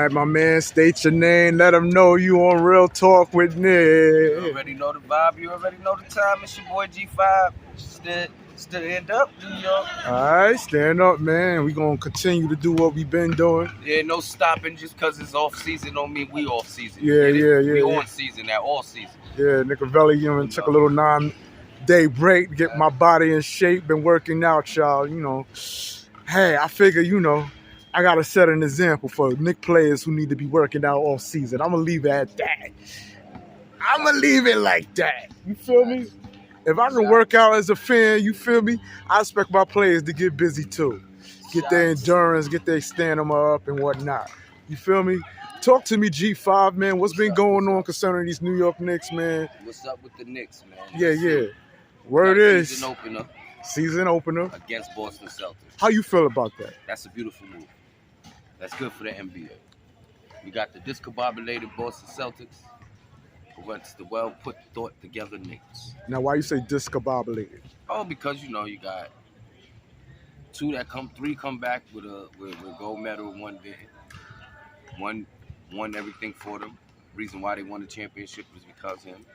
right, my man, state your name. Let them know you on Real Talk with Nick. You already know the vibe. You already know the time. It's your boy G5. Still end up, New York. All right, stand up, man. We going to continue to do what we've been doing. Yeah, no stopping just because it's off season don't mean we off season. Yeah. We on season now, all season. Yeah, Nicovelli, took a little 9-day break to get my body in shape. Been working out, y'all. Hey, I figure, I got to set an example for Knick players who need to be working out all season. I'm going to leave it at that. I'm going to leave it like that. You feel me? If I can work out as a fan, you feel me? I expect my players to get busy too. Get their endurance, get their stamina up and whatnot. You feel me? Talk to me, G5, man. What's been going on concerning these New York Knicks, man? What's up with the Knicks, man? Yeah. Word is. Season opener. Against Against Boston Celtics. How you feel about that? That's a beautiful move. That's good for the N.B.A. We got the discombobulated Boston Celtics against the thought-together Knicks. Now, why you say discombobulated? Oh, because, you got three come back with gold medal, one did. One won everything for them. Reason why they won the championship was because of him.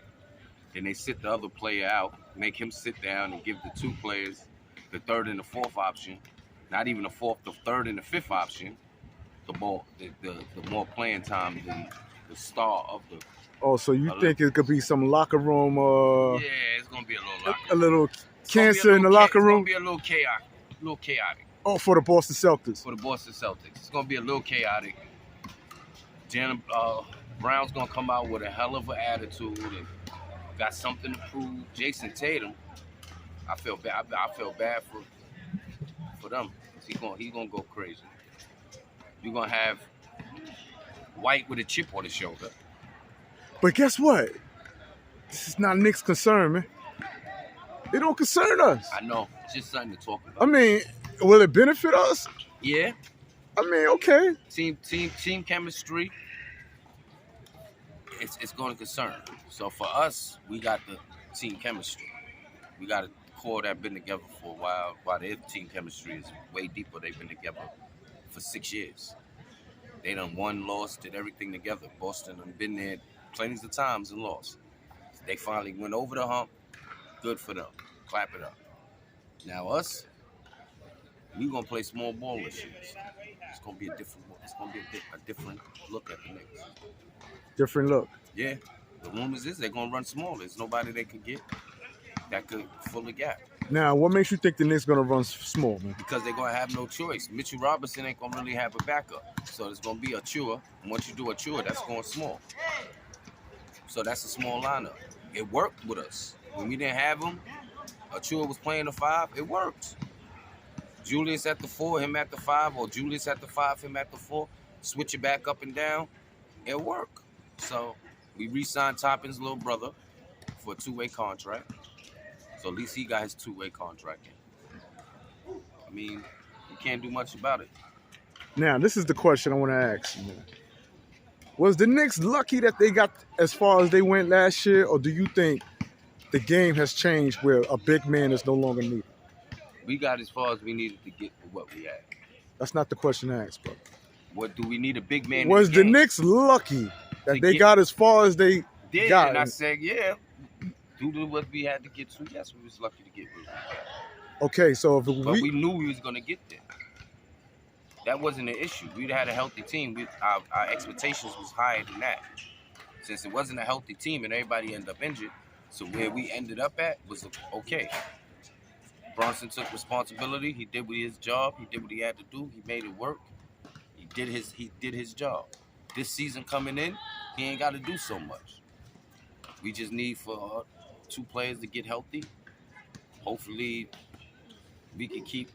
Then they sit the other player out, make him sit down and give the two players the third and the fourth option. Not even the fourth, the third and the fifth option. The more playing time than the star of the. Oh, so you think it could be some locker room? Yeah, it's gonna be a little cancer in the locker room. It's gonna be a little chaotic. Oh, for the Boston Celtics. For the Boston Celtics, it's gonna be a little chaotic. Jalen Brown's gonna come out with a hell of an attitude and got something to prove. Jason Tatum, I feel bad. I feel bad for them. He's gonna go crazy. You're gonna have White with a chip on his shoulder. But guess what? This is not Knicks' concern, man. It don't concern us. I know. It's just something to talk about. I mean, will it benefit us? Yeah. I mean, okay. Team chemistry. It's going to concern. So for us, we got the team chemistry. We got a core that's been together for a while. While their team chemistry is way deeper. They've been together for 6 years. They done won, lost, did everything together. Boston done been there plenty of times and lost. They finally went over the hump. Good for them. Clap it up. Now us, we gonna play small ball this year. It's gonna be a different. It's gonna be a different look at the Knicks. Different look. Yeah. The rumors is they're gonna run small. There's nobody they could get that could fill the gap. Now, what makes you think the Knicks gonna run small, man? Because they're gonna have no choice. Mitchell Robinson ain't gonna really have a backup. So it's gonna be a Chua. And once you do a Chua, that's going small. So that's a small lineup. It worked with us. When we didn't have him, Chua was playing the 5, it worked. Julius at the 4, him at the 5, or Julius at the 5, him at the 4. Switch it back up and down, it worked. So we re-signed Toppin's little brother for a 2-way contract. So at least he got his 2-way contract in. I mean, you can't do much about it. Now, this is the question I want to ask you, man. Was the Knicks lucky that they got as far as they went last year, or do you think the game has changed where a big man is no longer needed? We got as far as we needed to get for what we had. That's not the question I asked, bro. What do we need a big man? Was the Knicks lucky that they got as far as they got? And I said, yeah. Due to what we had to get to, yes, we was lucky to get what we got. Okay, so but we knew we was gonna get there. That wasn't an issue. We'd had a healthy team. Our expectations was higher than that. Since it wasn't a healthy team and everybody ended up injured, so where we ended up at was okay. Brunson took responsibility. He did his job. He did what he had to do. He made it work. He did his job. This season coming in, he ain't got to do so much. We just need for 2 players to get healthy. Hopefully, we can keep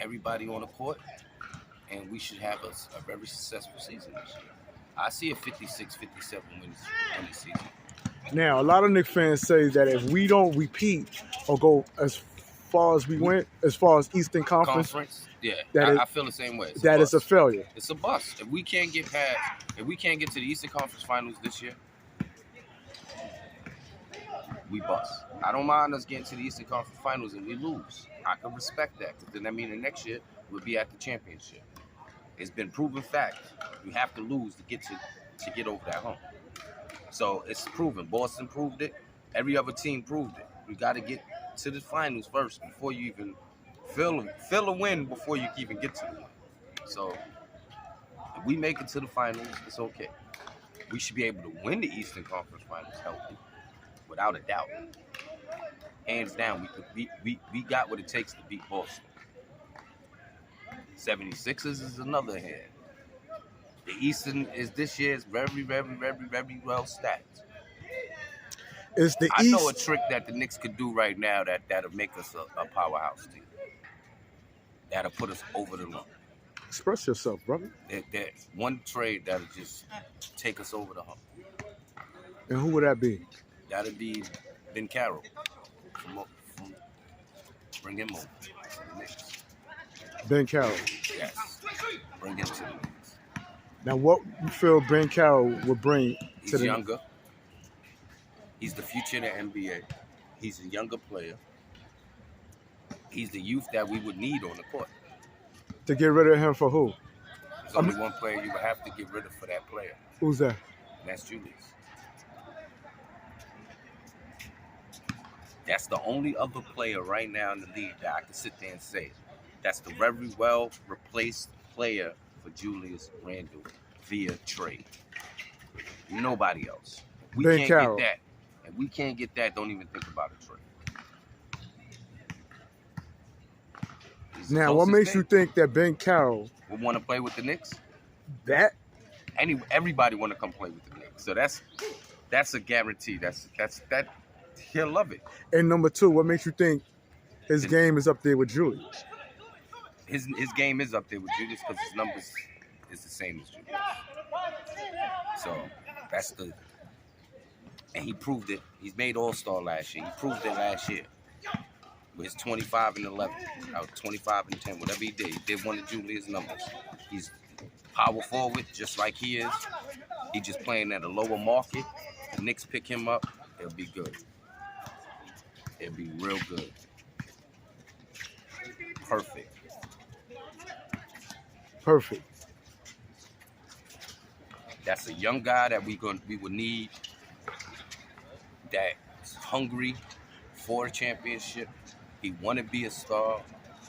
everybody on the court, and we should have a very successful season this year. I see a 56, 57 win this season. Now, a lot of Knicks fans say that if we don't repeat or go as far as we went, as far as Eastern Conference, yeah, I feel the same way. That is a failure. It's a bust. If we can't get to the Eastern Conference Finals this year, we bust. I don't mind us getting to the Eastern Conference Finals and we lose. I can respect that, because then that means the next year we'll be at the championship. It's been proven fact. You have to lose to get over that hump. So it's proven. Boston proved it. Every other team proved it. You got to get to the finals first before you even feel a win before you even get to the win. So if we make it to the finals, it's okay. We should be able to win the Eastern Conference Finals healthy, without a doubt. Hands down, we got what it takes to beat Boston. 76ers is another hand. The Eastern is this year's very, very, very, very well stacked. Is the I know a East? trick that the Knicks could do right now that'll make us a powerhouse team. That'll put us over the hump. Express yourself, brother. That one trade that'll just take us over the hump. And who would that be? That'll be Ben Carroll. From bring him over to the Knicks. Ben Carroll. Yes. Bring him to the Knicks. Now, what you feel Ben Carroll would bring to He's the younger. He's the future of the N.B.A. He's a younger player. He's the youth that we would need on the court. to get rid of him for who? There's only one player you would have to get rid of for that player. Who's that? And that's Julius. That's the only other player right now in the league that I can sit there and say that's the very well replaced player for Julius Randle via trade. Nobody else. We Ben can't Carroll. get that. And we can't get that, don't even think about a trade. He's the Now, what closest makes you thing. think that Ben Carroll, We want to play with the Knicks? that Everybody want to come play with the Knicks. So that's a guarantee. That he'll love it. and number two, what makes you think his game is up there with Julius? His game is up there with Julius because his numbers is the same as Julius. So that's and he proved it. He's made All-Star last year. He proved it last year with his 25 and 11, 25 and 10, whatever he did one of Julius' numbers. He's power forward just like he is. He just playing at a lower market. The Knicks pick him up, it'll be good. It'll be real good. Perfect. Perfect. That's a young guy that we would need, that's hungry for a championship. He want to be a star.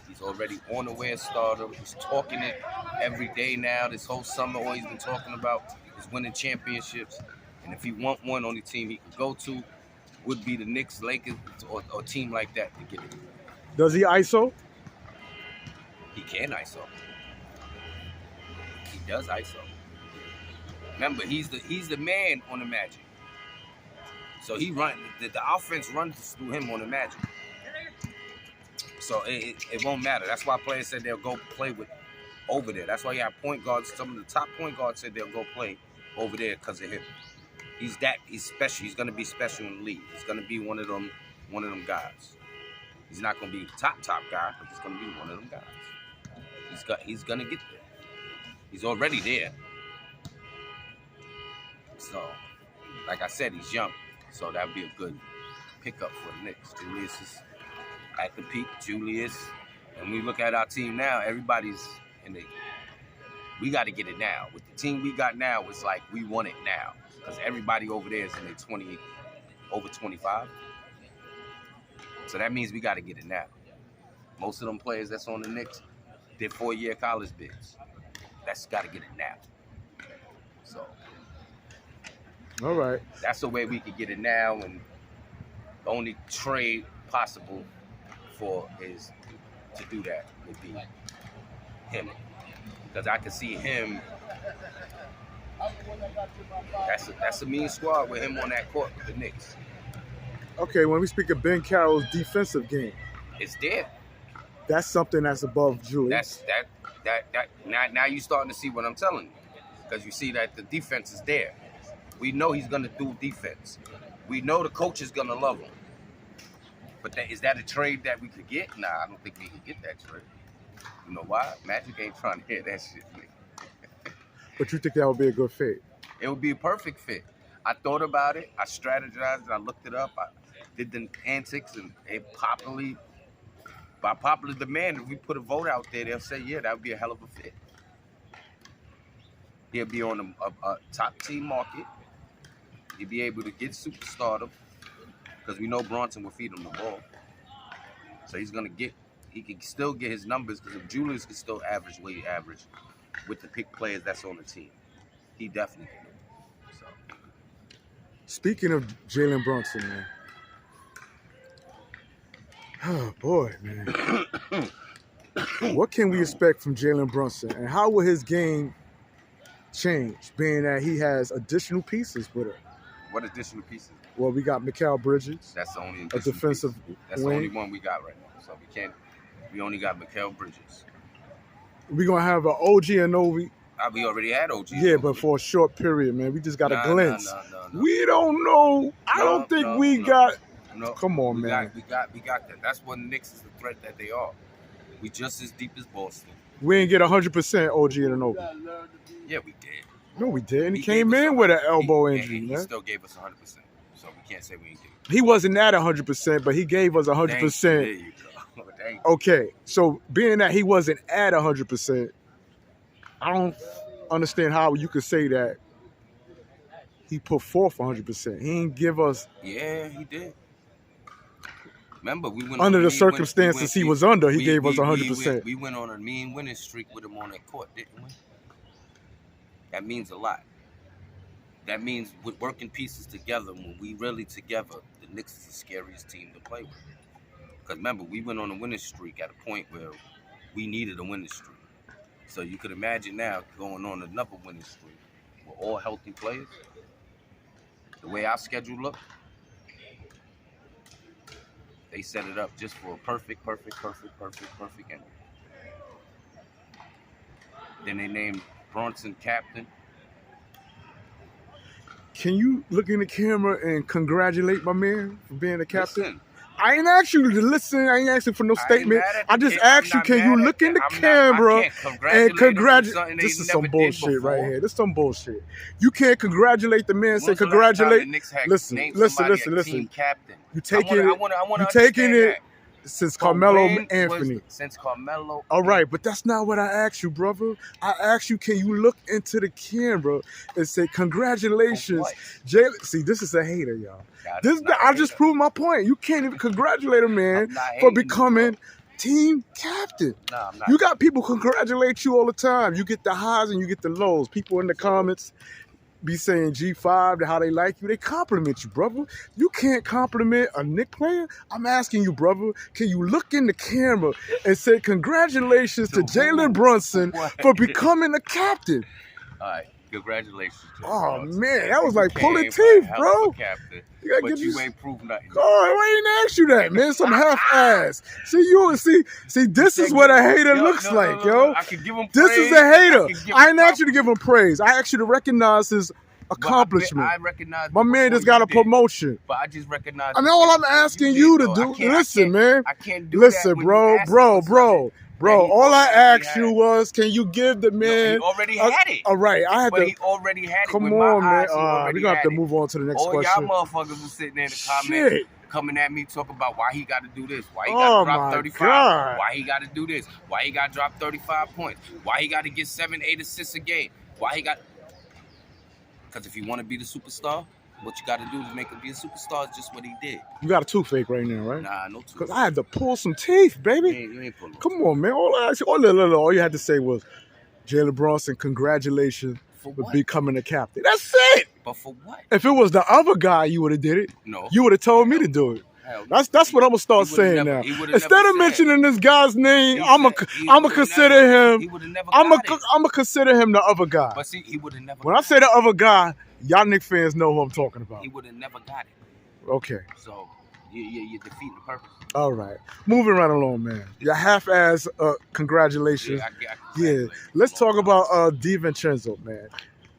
He's already on the way to stardom. He's talking it every day now. This whole summer, all he's been talking about is winning championships. And if he want one, only team he could go to would be the Knicks, Lakers, or a team like that to get it. Does he ISO? He can ISO. He does ISO. Remember, he's the man on the Magic. So he the offense runs through him on the Magic. So it won't matter. That's why players said they'll go play with over there. That's why you have point guards. Some of the top point guards said they'll go play over there because of him. He's special. He's gonna be special in the league. He's gonna be one of them guys. He's not gonna be the top guy, but he's gonna be one of them guys. He's gonna get there. He's already there. So, like I said, he's young. So that would be a good pickup for the Knicks. Julius is at the peak. Julius. And we look at our team now, everybody's we got to get it now. With the team we got now, it's like we want it now. Because everybody over there is in their over 25. So that means we got to get it now. Most of them players that's on the Knicks did 4-year college bids. That's got to get it now. So All right. that's the way we could get it now, and the only trade possible for is to do that would be him. Because I can see him. That's a mean squad with him on that court with the Knicks. Okay, when we speak of Ben Carroll's defensive game, It's there. that's something that's above Julius. Now you starting to see what I'm telling you. Because you see that the defense is there. We know he's gonna do defense. We know the coach is gonna love him. But is that a trade that we could get? Nah, I don't think we can get that trade. You know why? Magic ain't trying to hear that shit, nigga. But you think that would be a good fit? It would be a perfect fit. I thought about it. I strategized. I looked it up. I did the antics, and by popular demand, if we put a vote out there, they'll say, yeah, that would be a hell of a fit. He'll be on a top team market. He'll be able to get superstardom because we know Brunson will feed him the ball. So he can still get his numbers because if Julius can still average with the pick players that's on the team, he definitely can. So. Speaking of Jalen Brunson, man. Oh boy, man. What can we expect from Jalen Brunson, and how will his game change, being that he has additional pieces with it? What additional pieces? Well, we got Mikal Bridges. That's the only a defensive piece. That's wing. The only one we got right now. So we only got Mikal Bridges. We're gonna have an OG Anunoby. We already had OG. Yeah, but for a short period, man. We just got a glimpse. No. We don't know. I don't think we got. No, come on, man. We got that. That's what Knicks is the threat that they are. We just as deep as Boston. We didn't get 100% OG Anunoby. Yeah, we did. No, we didn't. He came in with an elbow injury, man. He still gave us 100%. So we can't say we ain't did it. He wasn't at 100%, but he gave us 100%. There you go. Okay, so being that he wasn't at 100%, I don't understand how you could say that he put forth 100%. He didn't give us. Yeah, he did. Remember, we went under the circumstances he was under. He gave us 100%. We went on a mean winning streak with him on that court, didn't we? That means a lot. That means with working pieces together, when we really together, the Knicks is the scariest team to play with. Because remember, we went on a winning streak at a point where we needed a winning streak. So you could imagine now going on another winning streak with all healthy players. The way our schedule looked, they set it up just for a perfect ending. Then they named Brunson captain. Can you look in the camera and congratulate my man for being the captain? Listen, I ain't asked you to listen. I ain't asked you for no statement. I just asked you, can you look in the camera and congratulate? This is some bullshit right here. This is some bullshit. You can't congratulate the man. Say congratulate. Listen. You taking it since Carmelo Anthony. Since Carmelo. All right, but that's not what I asked you, brother. I asked you, can you look into the camera and say congratulations, Jalen? See, this is a hater, y'all. I just proved my point. You can't even congratulate a man for becoming team captain. No, I'm not. You got people congratulate you all the time. You get the highs and you get the lows. People in the comments be saying G5 to how they like you. They compliment you, brother. You can't compliment a Knick player. I'm asking you, brother, can you look in the camera and say congratulations to Jalen Brunson for becoming a captain? All right, congratulations. Oh, man, that was like pulling teeth, bro. Captain, you but you ain't proved nothing. Oh, I ain't asked you that, man. Some half-ass. See, this is what a hater looks like, yo. I can give him praise. This is a hater. I ain't asked you to give him praise. I asked you to recognize his accomplishment. I recognize my man just got a promotion. But I just recognize. I mean, all I'm asking you to do. Listen, man. I can't do listen, that. Bro. All I asked you was, can you give the man? He already had it. All right, he already had it. Come on, man. We're gonna have to move on to the next question. All y'all motherfuckers was sitting there in the comments coming at me talking about why he got to do this, why he got to drop 35, why he got to do this, why he got to drop 35 points, why he got to get 7-8 assists a game, why he got. Because if you want to be the superstar, what you got to do to make him be a superstar is just what he did. You got a toothache right now, right? Nah, no toothache. Because I had to pull some teeth, baby. You ain't pulling. Come on, man. All you had to say was, Jalen Brunson, congratulations for becoming a captain. That's it. But for what? If it was the other guy, you would have did it. No. You would have told me to do it. That's what I'm gonna start saying now. Instead of mentioning this guy's name, I'm gonna consider him. I'm gonna consider him the other guy. But see, he would have never. When I say the other guy, y'all Knicks fans know who I'm talking about. He would have never got it. Okay. So you're defeating the purpose. All right, moving right along, man. Your half-ass congratulations. Yeah. Let's talk about DiVincenzo, man.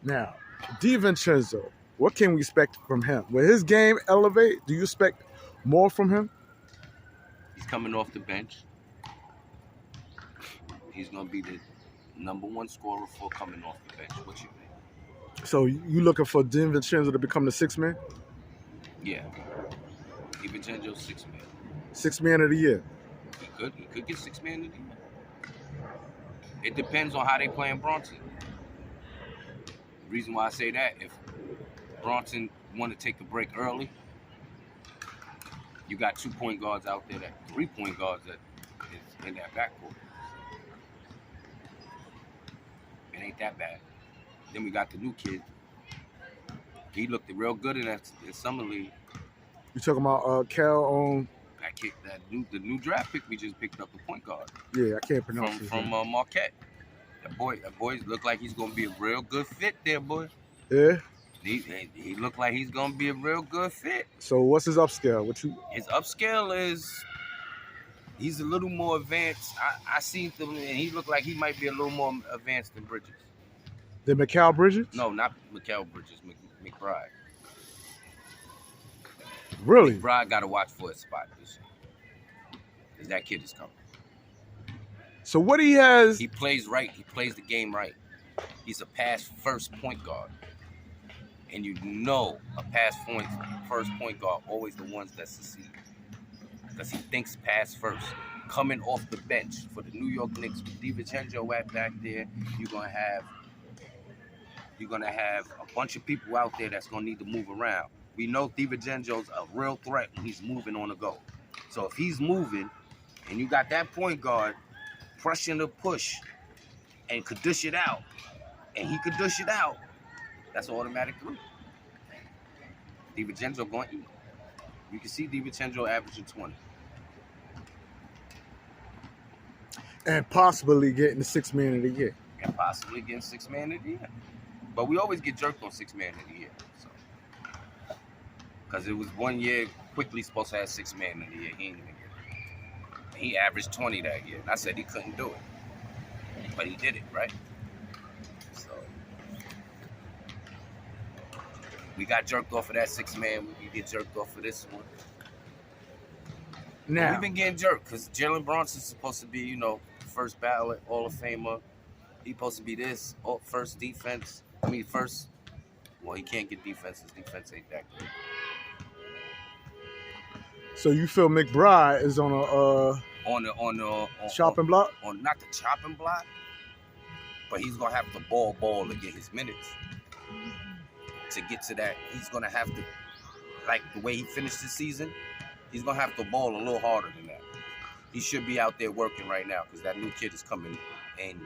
Now, DiVincenzo, what can we expect from him? Will his game elevate? Do you expect more from him? He's coming off the bench. He's going to be the #1 scorer for coming off the bench. What you think? So you looking for DiVincenzo to become the sixth man? Yeah. DiVincenzo's sixth man. Sixth man of the year. He could get sixth man of the year. It depends on how they playing Brunson. The reason why I say that, if Brunson want to take a break early, you got 2 point guards out there, 3 point guards that is in that backcourt. It ain't that bad. Then we got the new kid. He looked real good in summer league. You talking about Cal? The new draft pick we just picked up, the point guard. Yeah, I can't pronounce it. From Marquette. That boy look like he's gonna be a real good fit there, boy. Yeah. He looked like he's gonna be a real good fit. So what's his upscale? His upscale is he's a little more advanced. I seen him and he looked like he might be a little more advanced than Bridges. The Mikal Bridges? No, not Mikal Bridges, McBride. Really? McBride got to watch for his spot this year. Because that kid is coming. So what he has... He plays right. He plays the game right. He's a pass-first point guard. And you know a pass-first point guard always the ones that succeed. Because he thinks pass first. Coming off the bench for the New York Knicks with DiVincenzo back there, you're gonna have a bunch of people out there that's gonna need to move around. We know DiVincenzo's a real threat when he's moving on the go. So if he's moving and you got that point guard pressing the push and could dish it out, and he could dish it out, that's an automatic three. DiVincenzo going to eat. You can see DiVincenzo averaging 20. And possibly getting the 6th man of the year. And possibly getting 6th man of the year. But we always get jerked on 6th man of the year. So. Because it was one year Quickly supposed to have 6th man of the year. He ain't even get it. He averaged 20 that year. And I said he couldn't do it. But he did it, right? So we got jerked off of that 6th man. We get jerked off of this one. Now, we've been getting jerked because Jalen Brunson's supposed to be, first ballot Hall of Famer. He's supposed to be this first defense. Well, he can't get defense. His defense ain't that good. So you feel McBride is on the chopping block? On not the chopping block, but he's gonna have to ball to get his minutes. To get to that, he's gonna have to, like the way he finished the season, he's gonna have to ball a little harder than that. He should be out there working right now because that new kid is coming and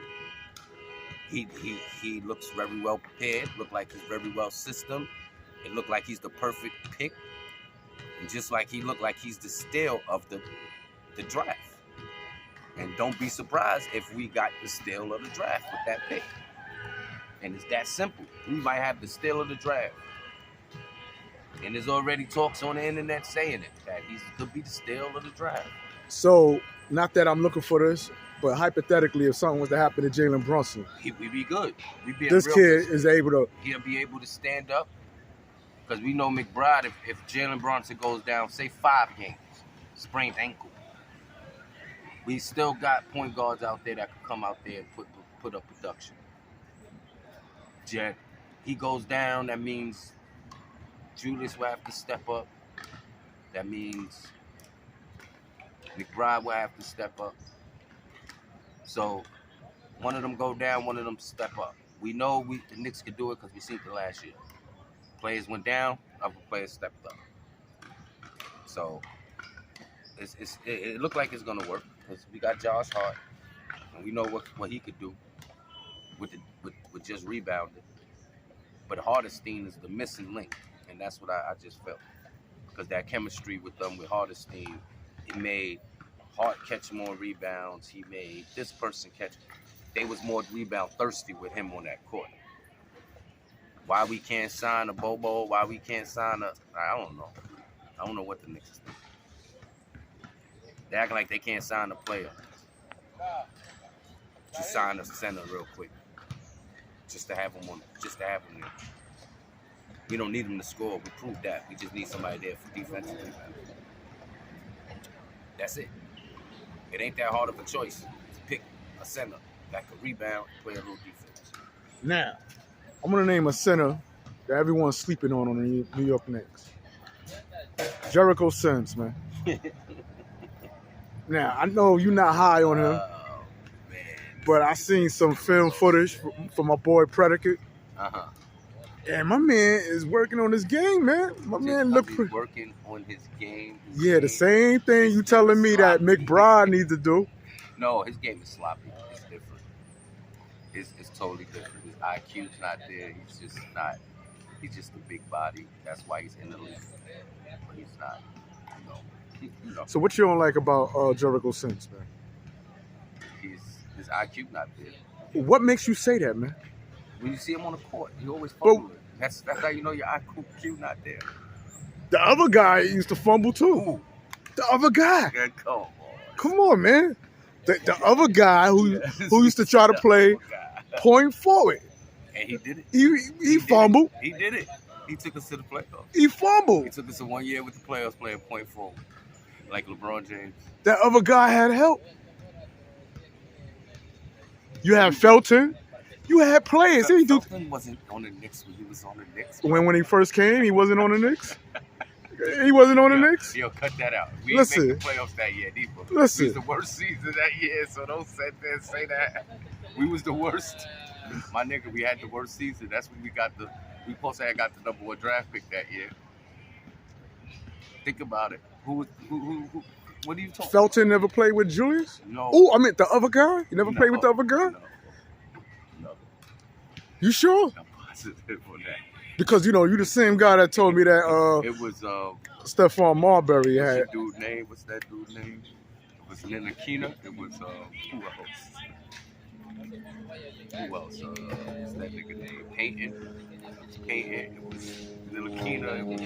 he looks very well prepared. Look like he's very well systemed. It looked like he's the perfect pick, and just like he looked like he's the steal of the draft. And don't be surprised if we got the steal of the draft with that pick. And it's that simple. We might have the steal of the draft. And there's already talks on the internet saying it, that he could be the steal of the draft. So, not that I'm looking for this, but hypothetically, if something was to happen to Jalen Brunson, we'd be good. This kid is able to... He'll be able to stand up. Because we know McBride, if Jalen Brunson goes down, say 5 games, sprained ankle, we still got point guards out there that can come out there and put up production. Jet, he goes down, that means Julius will have to step up. That means McBride will have to step up. So one of them go down, one of them step up. We know the Knicks could do it because we seen it last year. Players went down, other players stepped up. So it looked like it's gonna work because we got Josh Hart, and we know what he could do with just rebounding. But Hardestein is the missing link, and that's what I just felt. Because that chemistry with Hardestein, it made Hart catch more rebounds. He made this person catch. They was more rebound thirsty with him on that court. Why we can't sign a Bobo? Why we can't sign I don't know. I don't know what the Knicks is thinking. They acting like they can't sign a player. Just sign a center real quick. Just to have him there. We don't need him to score. We proved that. We just need somebody there for defensive rebound. That's it. It ain't that hard of a choice to pick a center that can rebound and play a little defense. Now, I'm going to name a center that everyone's sleeping on the New York Knicks. Jericho Sims, man. Now, I know you're not high on him. Man. But I seen some film footage from my boy Predicate. And my man is working on his game, man. My man look He's working on his game. The same thing you telling me that McBride needs to do. No, his game is sloppy. It's different. It's totally different. His IQ's not there. He's just not. He's just a big body. That's why he's in the league. But he's not. You know. So what you don't like about Jericho Sims, man? His IQ not there. What makes you say that, man? When you see him on the court, he always fumbling. That's how you know your IQ not there. The other guy used to fumble too. Ooh. The other guy. Yeah, come on, man. The other guy who used to try to play point forward. And he did it. He fumbled. He did it. He took us to the playoffs. He fumbled. He took us to 1 year with the playoffs playing point forward. Like LeBron James. That other guy had help. You had Felton. You had players. Felton wasn't on the Knicks when he was on the Knicks. When he first came, he wasn't on the Knicks? He wasn't on the Knicks? Yo, cut that out. We didn't make the playoffs that year, Deepa. Listen. We was the worst season that year, so don't sit there and say that. We was the worst. My nigga, we had the worst season. That's when we supposed to have got the number 1 draft pick that year. Think about it. Who what are you talking Felton never played with Julius? No. Oh, I meant the other guy? You never played with the other guy? No. You sure? I'm positive on that. Because, you the same guy that told me that it was Stephon Marbury had. What's that dude's name? It was Nilakina. It was who else? What's that nigga name? Peyton. It was Peyton. It was Nilakina. It was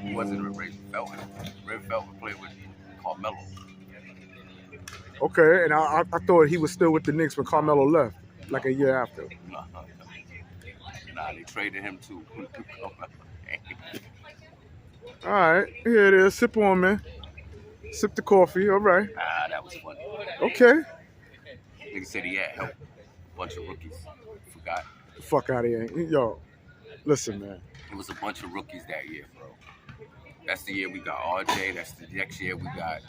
it wasn't Ray Felton. Ray Felton played with Carmelo. Okay, and I thought he was still with the Knicks when Carmelo left, like a year after. Nah, they traded him too. All right, here it is. Sip on, man. Sip the coffee. All right. Ah, that was funny. Okay. Nigga said he had help. A bunch of rookies. Forgot. The fuck out of here. Yo, listen, man. It was a bunch of rookies that year, bro. That's the year we got RJ. That's the next year we got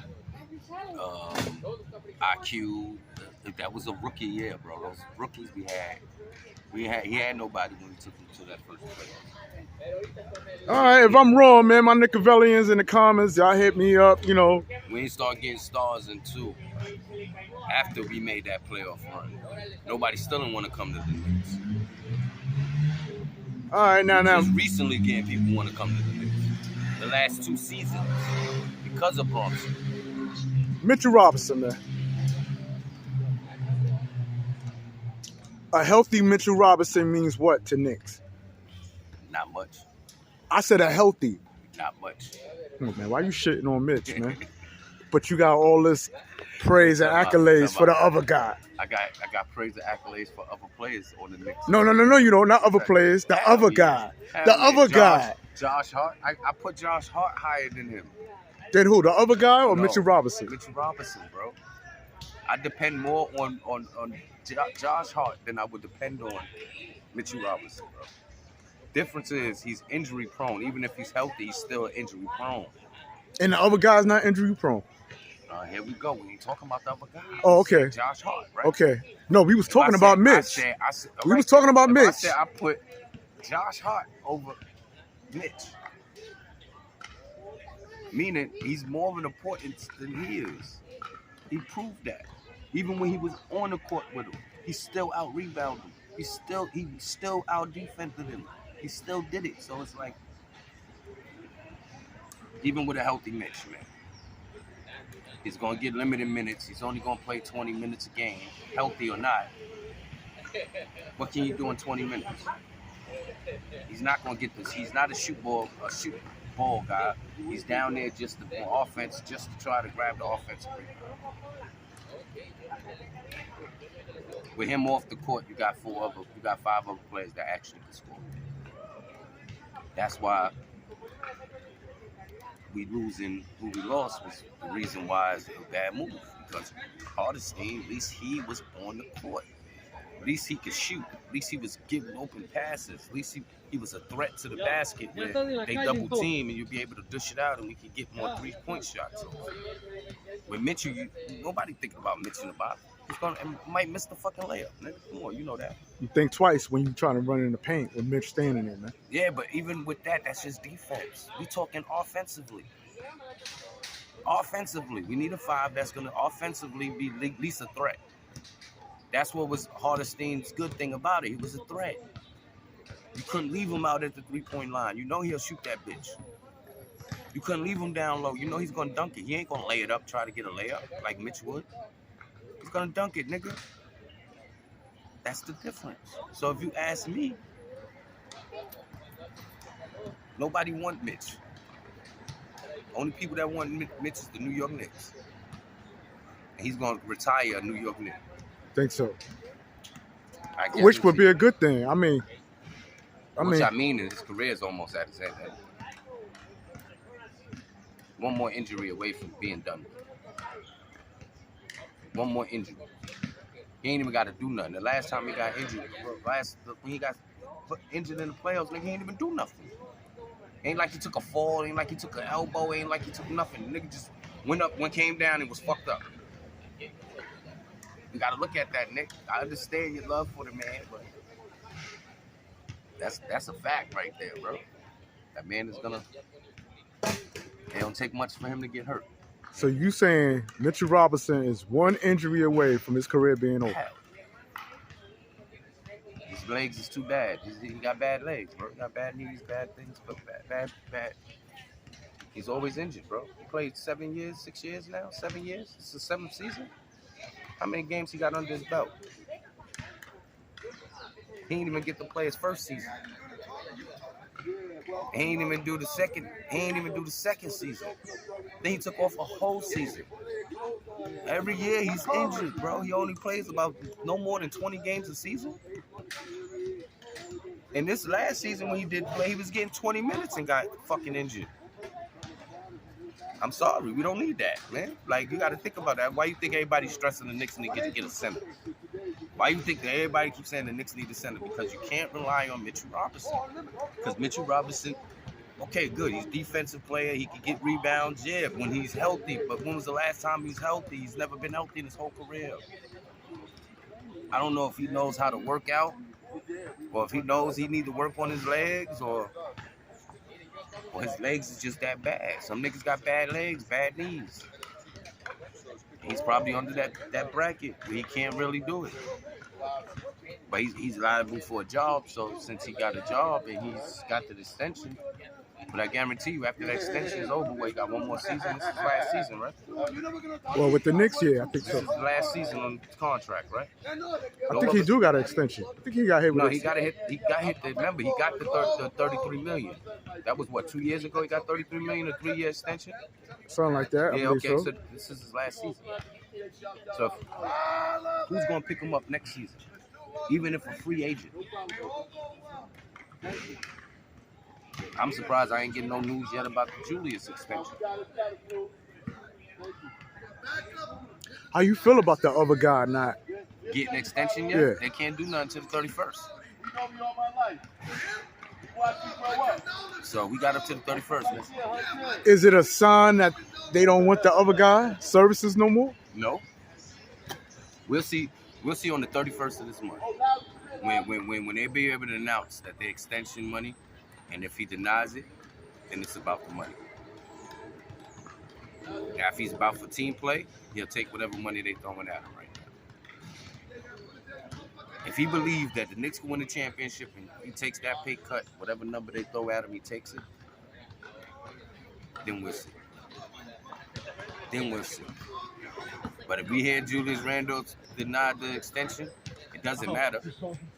IQ. That was a rookie year, bro. Those rookies he had nobody when he took him to that first playoff. All right, if I'm wrong, man, my Nickelodeons in the comments, y'all hit me up, We ain't start getting stars until after we made that playoff run. Nobody still didn't want to come to the Knicks. All right, now. Just recently getting people want to come to the Knicks. The last 2 seasons because of Brunson. Mitchell Robinson, man. A healthy Mitchell Robinson means what to Knicks? Not much. I said a healthy. Not much. Oh, man, why you shitting on Mitch, man? But you got all this praise and accolades for the other guy. I got praise and accolades for other players on the Knicks. No, you don't. Not other players. The other guy. The other guy. Josh Hart. I put Josh Hart higher than him. Then who? The other guy or Mitchell Robinson? Mitchell Robinson, bro. I depend more on Josh Hart than I would depend on Mitchell Robinson, bro. Difference is he's injury prone. Even if he's healthy, he's still injury prone. And the other guy's not injury prone. Here we go. We ain't talking about the other guy. Oh, okay. Josh Hart, right? Okay. No, we was talking about Mitch. We was talking about Mitch. I said I put Josh Hart over Mitch. Meaning he's more of an importance than he is. He proved that. Even when he was on the court with him, he still out-rebounded him. He still out-defended him. He still did it. So it's like, even with a healthy Mitch, man, he's going to get limited minutes. He's only going to play 20 minutes a game, healthy or not. What can you do in 20 minutes? He's not going to get this. He's not a shoot ball guy. He's down there just on offense, just to try to grab the offensive rebound. With him off the court, you got 5 other players that actually can score. That's why we losing who we lost was the reason why it's a bad move. Because Hardesty, at least he was on the court. At least he could shoot. At least he was giving open passes. At least he was a threat to the basket where they double team and you'll be able to dish it out and we could get more 3-point shots. With Mitchell, nobody thinking about Mitchell in the bottom. He's gonna might miss the fucking layup, nigga. Come on, you know that. You think twice when you trying to run in the paint with Mitch standing there, man. Yeah, but even with that, that's just defense. We talking offensively. Offensively, we need a 5 that's gonna offensively be at least a threat. That's what was Hardestein's good thing about it. He was a threat. You couldn't leave him out at the 3-point line. You know he'll shoot that bitch. You couldn't leave him down low. You know he's gonna dunk it. He ain't gonna lay it up, try to get a layup like Mitch would. He's gonna dunk it, nigga. That's the difference. So if you ask me, nobody want Mitch. Only people that want Mitch is the New York Knicks. And he's gonna retire a New York Knick. Think so. Which would be a good thing. I mean, his career is almost at his end. One more injury away from being done. One more injury. He ain't even got to do nothing. The last time he got injured, when he got injured in the playoffs, nigga, he ain't even do nothing. Ain't like he took a fall, ain't like he took an elbow, ain't like he took nothing. The nigga just went up, came down, and was fucked up. You gotta look at that, Nick. I understand your love for the man, but that's a fact right there, bro. That man is gonna. It don't take much for him to get hurt. So you saying Mitchell Robinson is one injury away from his career being over? Hell. His legs is too bad. He got bad legs, bro. He got bad knees, bad things, but bad. He's always injured, bro. He played 7 years, 6 years now, 7 years. It's the 7th season. How many games he got under his belt? He didn't even get to play his first season. He ain't even do the second season. Then he took off a whole season. Every year he's injured, bro. He only plays about no more than 20 games a season. And this last season when he did play, he was getting 20 minutes and got fucking injured. I'm sorry, we don't need that, man. Like, you got to think about that. Why you think everybody's stressing the Knicks need to get a center? Why you think that everybody keeps saying the Knicks need a center? Because you can't rely on Mitchell Robinson. Because Mitchell Robinson, okay, good. He's a defensive player. He can get rebounds, yeah, when he's healthy. But when was the last time he was healthy? He's never been healthy in his whole career. I don't know if he knows how to work out, or if he knows he needs to work on his legs, or his legs is just that bad. Some niggas got bad legs, bad knees. He's probably under that bracket where he can't really do it. But he's liable for a job, so since he got a job and he's got the extension, but I guarantee you after that extension is over, he got one more season. This is last season, right? Well, with the Knicks, yeah, I think so. This is the last season on his contract, right? I think he do got an extension. I think he got hit with he got hit. Remember, he got the $33 million. That was what, 2 years ago? He got $33 million, a 3-year extension. Something like that. Yeah, okay. So this is his last season. So who's gonna pick him up next season? Even if a free agent. I'm surprised I ain't getting no news yet about the Julius extension. How you feel about the other guy not getting an extension yet? Yeah. They can't do nothing until the 31st. So we got up to the 31st. Is it a sign that they don't want the other guy services no more? No. We'll see. We'll see on the 31st of this month when they be able to announce that the extension money, and if he denies it, then it's about the money. Now, if he's about for team play, he'll take whatever money they throwing at him right now. If he believes that the Knicks can win the championship and he takes that pay cut, whatever number they throw at him, he takes it, then we'll see. But if we hear Julius Randle denied the extension, it doesn't matter.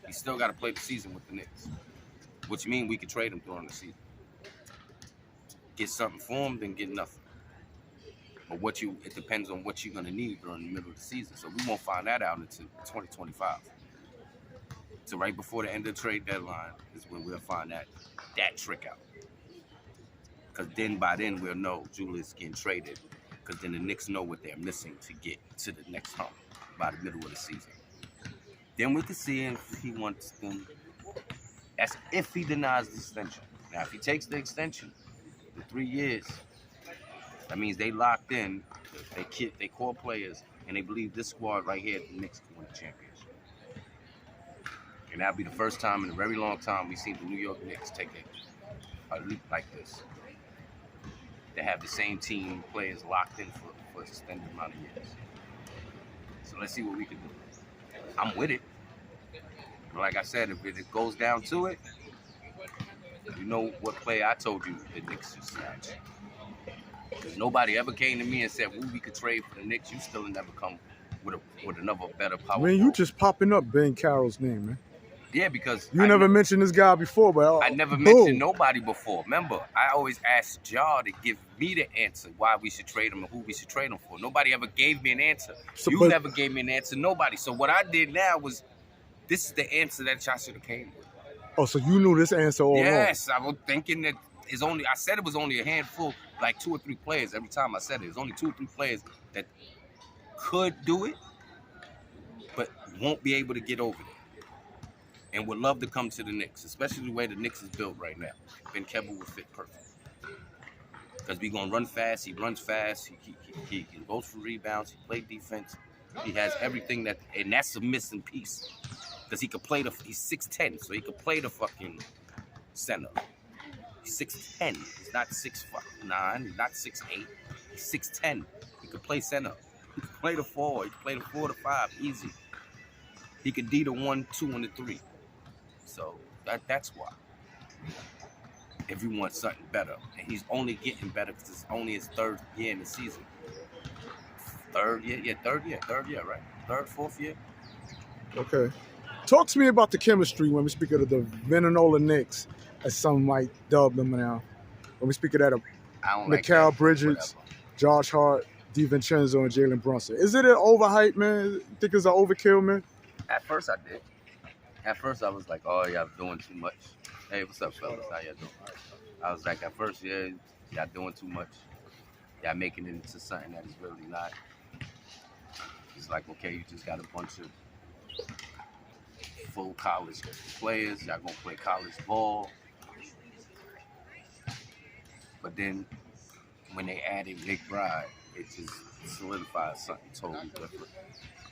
He still got to play the season with the Knicks, which means we can trade him during the season. Get something for him, then get nothing. But it depends on what you're going to need during the middle of the season. So we won't find that out until 2025. So right before the end of the trade deadline is when we'll find that trick out. Because by then we'll know Julius getting traded. Because then the Knicks know what they're missing to get to the next hump by the middle of the season. Then we can see if he wants them. That's if he denies the extension. Now, if he takes the extension, the 3 years, that means they locked in. They core players and they believe this squad right here, the Knicks, can win the championship. And that'll be the first time in a very long time we've seen the New York Knicks take a leap like this. They have the same team players locked in for an extended amount of years. So let's see what we can do. I'm with it. Like I said, if it goes down to it, you know what play I told you the Knicks should snatch. Because nobody ever came to me and said, well, we could trade for the Knicks. You still never come with another better power. Man, you just popping up Ben Carroll's name, man. Yeah, because you never mentioned this guy before, but I never mentioned nobody before. Remember, I always asked y'all to give me the answer why we should trade him and who we should trade him for. Nobody ever gave me an answer. You never gave me an answer. Nobody. So what I did now was, this is the answer that y'all should have came with. Oh, so you knew this answer all along? Yes, I was thinking that I said it was only a handful, like 2 or 3 players. Every time I said it, there's only 2 or 3 players that could do it, but won't be able to get over there. And would love to come to the Knicks, especially the way the Knicks is built right now. Ben Kebbell would fit perfect. Because we're going to run fast. He runs fast. He goes for rebounds. He plays defense. He has everything and that's a missing piece. Because he could play he's 6'10", so he could play the fucking center. He's 6'10". He's not 6'9". He's not 6'8". He's 6'10". He could play center. He could play the 4. He could play the 4 to 5, easy. He could D the 1, 2, and the 3. So that's why. If you want something better. And he's only getting better because it's only his 3rd year in the season. 3rd year? Yeah, 3rd year, right? 3rd, 4th year? Okay. Talk to me about the chemistry when we speak of the Venanola Knicks, as some might dub them now. When we speak of that, Mikal Bridges, Josh Hart, DiVincenzo, and Jalen Brunson. Is it an overhype, man? You think it's an overkill, man? At first, I did. At first, I was like, oh, y'all doing too much. Hey, what's up, fellas? How y'all doing? I was like, at first, yeah, y'all doing too much. Y'all making it into something that is really not. It's like, okay, you just got a bunch of full college players. Y'all gonna play college ball. But then, when they added McBride, it just solidified something totally different.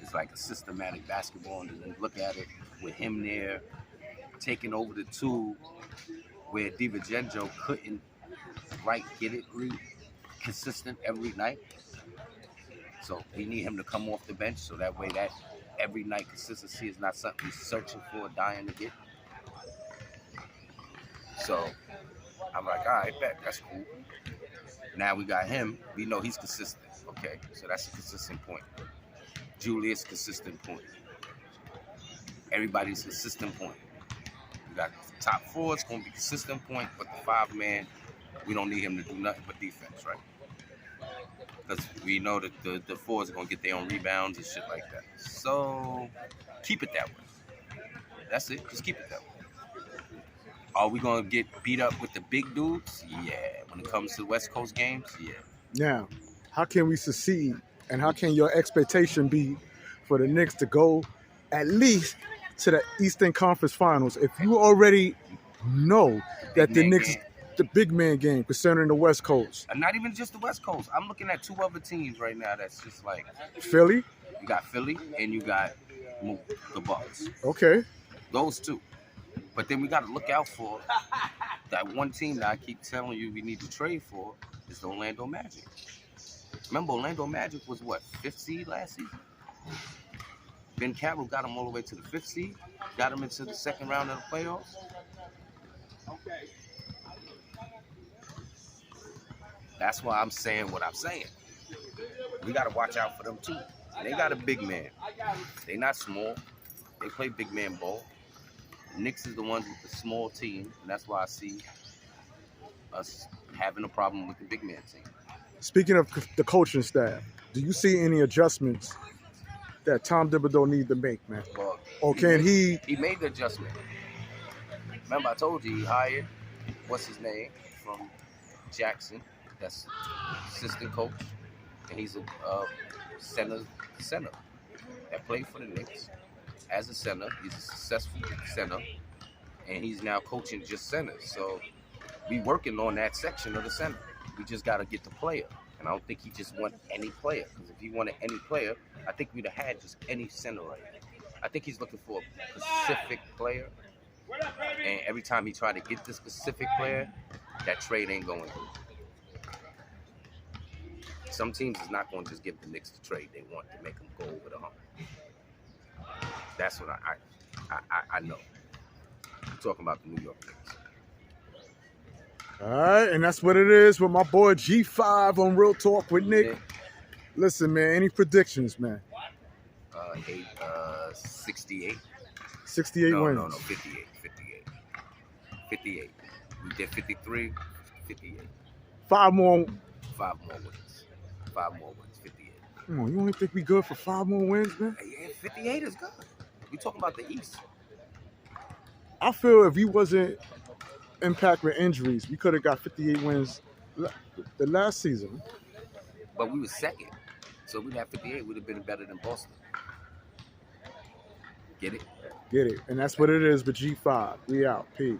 It's like a systematic basketball, and then look at it with him there, taking over the 2, where DiVincenzo couldn't get it consistent every night. So we need him to come off the bench, so that way that every night consistency is not something he's searching for, dying to get. So I'm like, all right, bet, that's cool. Now we got him. We know he's consistent. Okay, so that's a consistent point. Julius, consistent point. Everybody's consistent point. We got the top 4, it's going to be consistent point, but the 5-man, we don't need him to do nothing but defense, right? Because we know that the 4s are going to get their own rebounds and shit like that. So keep it that way. That's it. Just keep it that way. Are we going to get beat up with the big dudes? Yeah. When it comes to the West Coast games, yeah. Now, how can we succeed? And how can your expectation be for the Knicks to go at least to the Eastern Conference Finals if you already know that the Knicks, the big man game concerning the West Coast? And not even just the West Coast. I'm looking at 2 other teams right now that's just like Philly. You got Philly and you got the Bucks. Okay. Those 2. But then we got to look out for that one team that I keep telling you we need to trade for is the Orlando Magic. Remember, Orlando Magic was what, 5th seed last season? Ben Kebbell got him all the way to the 5th seed, got him into the 2nd round of the playoffs. Okay. That's why I'm saying what I'm saying. We got to watch out for them too. They got a big man. They not small. They play big man ball. The Knicks is the ones with the small team, and that's why I see us having a problem with the big man team. Speaking of the coaching staff, do you see any adjustments that Tom Thibodeau need to make, man? Well, or can he? He made the adjustment. Remember, I told you he hired, what's his name, from Jackson. That's assistant coach, and he's a center that played for the Knicks. As a center, he's a successful center, and he's now coaching just centers. So we working on that section of the center. We just got to get the player. And I don't think he just want any player. Because if he wanted any player, I think we'd have had just any center right now. I think he's looking for a specific player, and every time he tried to get this specific player, that trade ain't going through. Some teams is not going to just give the Knicks the trade they want to make them go over the hump. That's what I know. I'm talking about the New York Knicks. All right, and that's what it is with my boy G5 on Real Talk with Nick. Listen, man, any predictions, man? 68. 68 wins. No, 58. 58. We did 53, 58. 5 more. 5 more wins. 5 more wins, 58. Come on, you only think we good for 5 more wins, man? Yeah, 58 is good. We talking about the East. I feel if he wasn't impacted with injuries, we could have got 58 wins the last season. But we was second. So if we'd have 58, we'd have been better than Boston. Get it? Get it. And that's what it is with G5. We out. Peace.